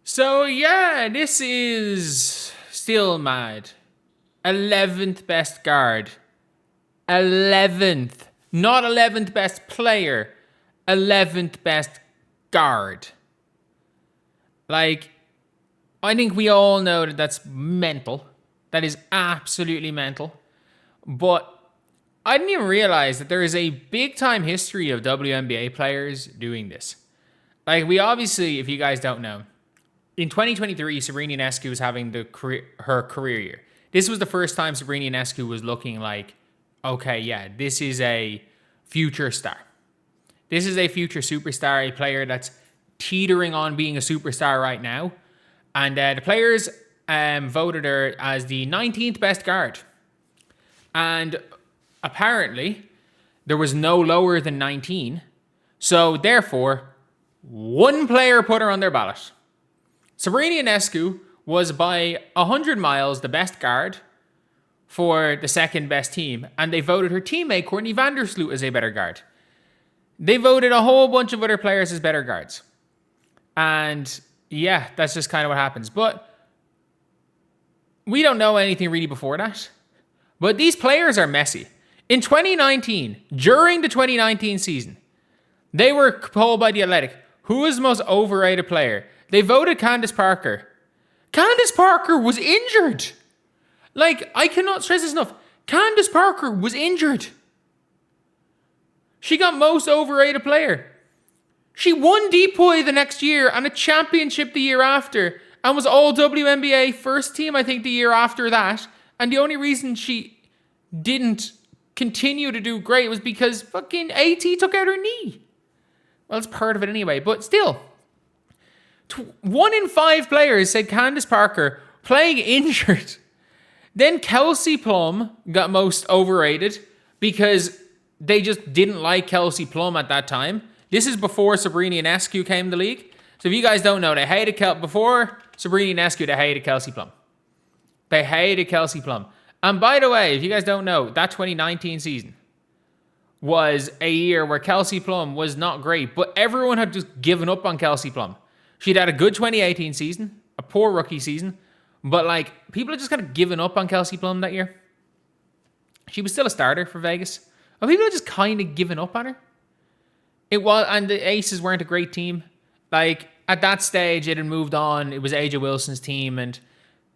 So yeah, this is still mad. 11th best guard. 11th. Not 11th best player. 11th best guard. Like, I think we all know that that's mental. That is absolutely mental. But I didn't even realize that there is a big time history of WNBA players doing this. Like, we obviously, if you guys don't know, in 2023, Sabrina Ionescu was having her career year. This was the first time Sabrina Ionescu was looking like, okay, yeah, this is a future star. This is a future superstar, a player that's teetering on being a superstar right now. And the players voted her as the 19th best guard. And apparently, there was no lower than 19. So therefore, one player put her on their ballot. Sabrina Ionescu was by 100 miles the best guard for the second best team, and they voted her teammate Courtney Vandersloot as a better guard. They voted a whole bunch of other players as better guards. And yeah, that's just kind of what happens. But we don't know anything really before that. But these players are messy. In 2019, during the 2019 season, they were polled by The Athletic, who is the most overrated player? They voted Candace Parker. Candace Parker was injured. Like, I cannot stress this enough. Candace Parker was injured. She got most overrated player. She won DPOY the next year and a championship the year after and was all WNBA first team, I think, the year after that. And the only reason she didn't continue to do great was because fucking AT took out her knee. Well, it's part of it anyway, but still. 1 in 5 players said Candace Parker playing injured. Then Kelsey Plum got most overrated because they just didn't like Kelsey Plum at that time. This is before Sabrina Ionescu came to the league. So if you guys don't know, they hated before Sabrina Ionescu, they hated Kelsey Plum. They hated Kelsey Plum. And by the way, if you guys don't know, that 2019 season was a year where Kelsey Plum was not great, but everyone had just given up on Kelsey Plum. She'd had a good 2018 season, a poor rookie season, but like people had just kind of given up on Kelsey Plum that year. She was still a starter for Vegas, but people had just kind of given up on her. It was, and the Aces weren't a great team. Like at that stage, it had moved on. It was AJ Wilson's team, and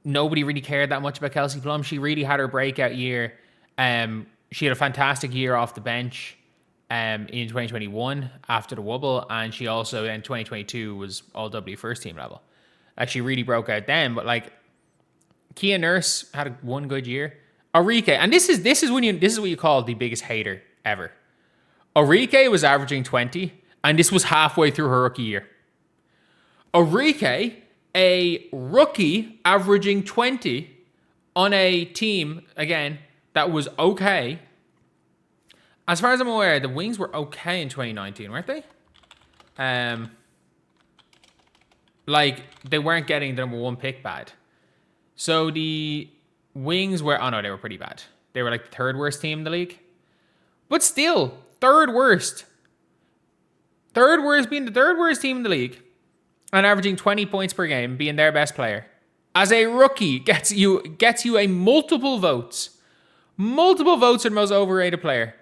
nobody really cared that much about Kelsey Plum. She really had her breakout year. She had a fantastic year off the bench in 2021 after the wobble, and she also in 2022 was all W first team level. Like she really broke out then, but like Kia Nurse had one good year. Arike, and this is what you call the biggest hater ever. Arike was averaging 20, and this was halfway through her rookie year. Arike, a rookie averaging 20 on a team, again, that was okay. As far as I'm aware, the Wings were okay in 2019, weren't they? Like, they weren't getting the number 1 pick bad. So the Wings were, oh no, they were pretty bad. They were like the 3rd worst team in the league. But still, 3rd worst. 3rd worst, being the 3rd worst team in the league and averaging 20 points per game, being their best player. As a rookie, gets you a multiple votes. Multiple votes for the most overrated player.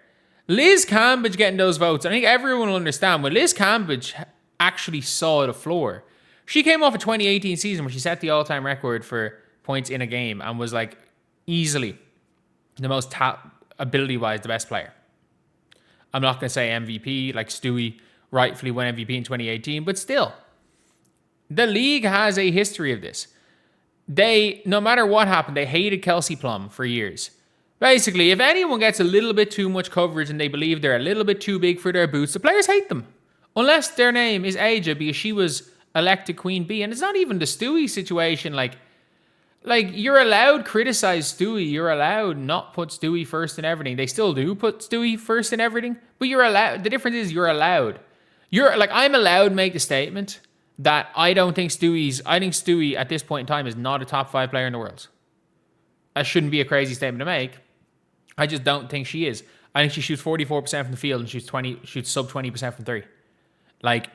Liz Cambridge getting those votes. I think everyone will understand. When Liz Cambridge actually saw the floor, she came off a 2018 season where she set the all-time record for points in a game and was like easily the most ability-wise the best player. I'm not going to say MVP, like Stewie rightfully won MVP in 2018, but still, the league has a history of this. They, no matter what happened, they hated Kelsey Plum for years. Basically, if anyone gets a little bit too much coverage and they believe they're a little bit too big for their boots, the players hate them. Unless their name is Aja, because she was elected Queen Bee. And it's not even the Stewie situation. Like you're allowed criticize Stewie. You're allowed not put Stewie first in everything. They still do put Stewie first in everything. But you're allowed. The difference is you're allowed. I'm allowed to make the statement that I think Stewie at this point in time is not a top 5 player in the world. That shouldn't be a crazy statement to make. I just don't think she is. I think she shoots 44% from the field and shoots sub 20% from 3. Like,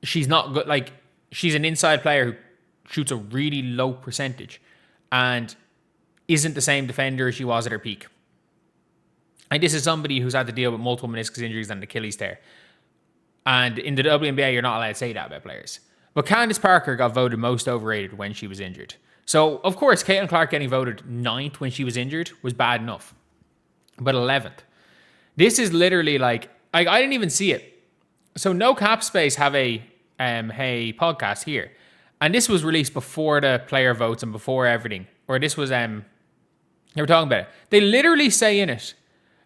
she's not good. Like, she's an inside player who shoots a really low percentage and isn't the same defender as she was at her peak. And this is somebody who's had to deal with multiple meniscus injuries and an Achilles tear. And in the WNBA, you're not allowed to say that about players. But Candace Parker got voted most overrated when she was injured. So, of course, Caitlin Clark getting voted 9th when she was injured was bad enough. But 11th. This is literally like, I didn't even see it. So, No Cap Space have a podcast here. And this was released before the player votes and before everything. Or this was, they were talking about it. They literally say in it,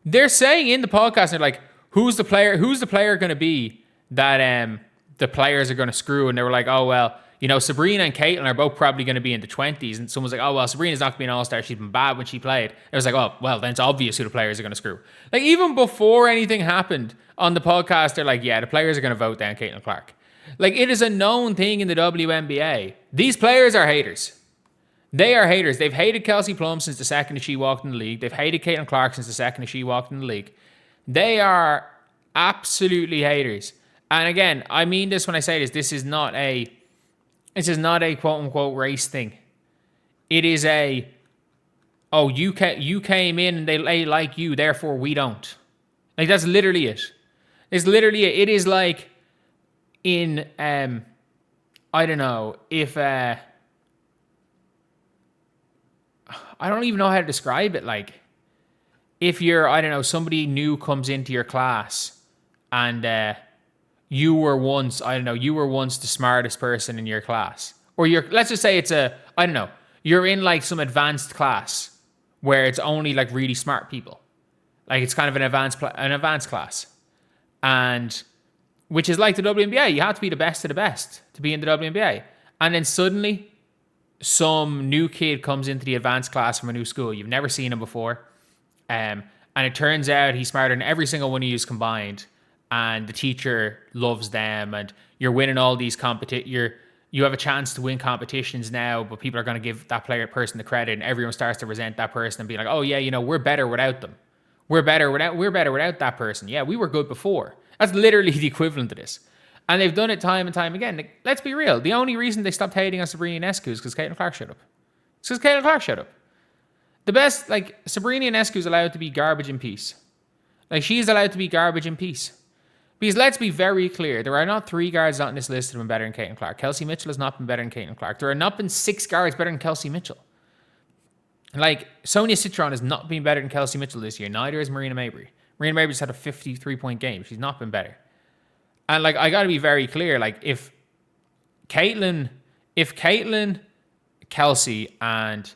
they're saying in the podcast, they're like, who's the player going to be that the players are going to screw? And they were like, oh, well, you know, Sabrina and Caitlin are both probably going to be in the 20s. And someone's like, oh, well, Sabrina's not going to be an all-star. She's been bad when she played. It was like, oh, well, then it's obvious who the players are going to screw. Like, even before anything happened on the podcast, they're like, yeah, the players are going to vote down Caitlin Clark. Like, it is a known thing in the WNBA. These players are haters. They are haters. They've hated Kelsey Plum since the second that she walked in the league. They've hated Caitlin Clark since the second that she walked in the league. They are absolutely haters. And again, I mean this when I say this. This is not a quote unquote race thing. It is a, oh, you came in and they like you, therefore we don't. Like, that's literally it. It's literally it. It is like in I don't know if I don't even know how to describe it. Like, if you're, I don't know, somebody new comes into your class and you were once the smartest person in your class. Or let's just say it's you're in like some advanced class where it's only like really smart people. Like, it's kind of an advanced class. And which is like the WNBA. You have to be the best of the best to be in the WNBA. And then suddenly some new kid comes into the advanced class from a new school. You've never seen him before. And it turns out he's smarter than every single one of you combined. And the teacher loves them. And you're winning all these you have a chance to win competitions now, but people are going to give that person the credit, and everyone starts to resent that person and be like, oh yeah, you know, we're better without them. We're better without that person. Yeah, we were good before. That's literally the equivalent of this. And they've done it time and time again. Like, let's be real. The only reason they stopped hating on Sabrina Ionescu is because Caitlin Clark showed up. It's because Caitlin Clark showed up. The best, like, Sabrina Ionescu is allowed to be garbage in peace. Like, she's allowed to be garbage in peace. Because let's be very clear. There are not 3 guards on this list that have been better than Caitlin Clark. Kelsey Mitchell has not been better than Caitlin Clark. There have not been 6 guards better than Kelsey Mitchell. Like, Sonia Citron has not been better than Kelsey Mitchell this year. Neither is Marina Mabry. Marina Mabry just had a 53-point game. She's not been better. And, like, I got to be very clear. Like, if Caitlin, Kelsey, and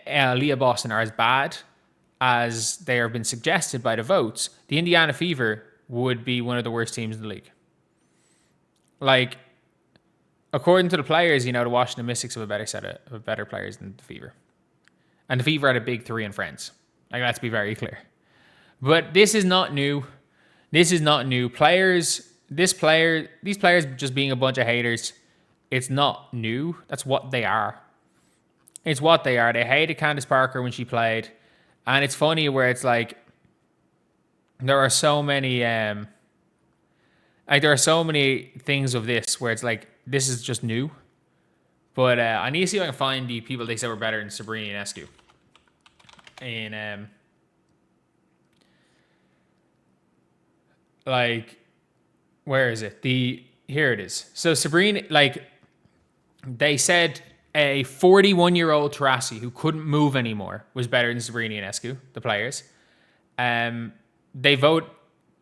Leah Boston are as bad as they have been suggested by the votes, the Indiana Fever would be one of the worst teams in the league. Like, according to the players, you know, the Washington Mystics have a better set of better players than the Fever. And the Fever had a big 3 in France. Like, let's be very clear. But this is not new. This is not new. These players just being a bunch of haters, it's not new. That's what they are. It's what they are. They hated Candace Parker when she played. And it's funny where it's like, there are so many things of this where it's like, this is just new. But I need to see if I can find the people they said were better than Sabrina Ionescu. And like, where is it? Here it is. So Sabrina, like, they said a 41-year-old Taurasi who couldn't move anymore was better than Sabrina Ionescu, the players. They vote.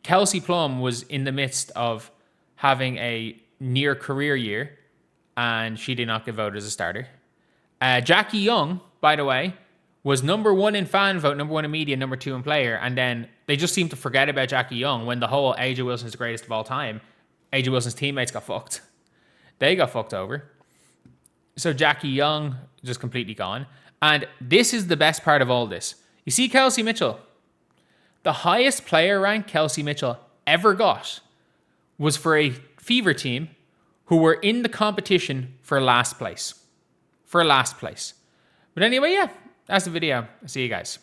Kelsey Plum was in the midst of having a near career year, and she did not get voted as a starter. Jackie Young, by the way, was number 1 in fan vote, number 1 in media, number 2 in player, and then they just seemed to forget about Jackie Young when the whole AJ Wilson's the greatest of all time. AJ Wilson's teammates got fucked. They got fucked over. So Jackie Young just completely gone. And this is the best part of all this. You see Kelsey Mitchell. The highest player rank Kelsey Mitchell ever got was for a Fever team who were in the competition for last place. But anyway, yeah, that's the video. I'll see you guys.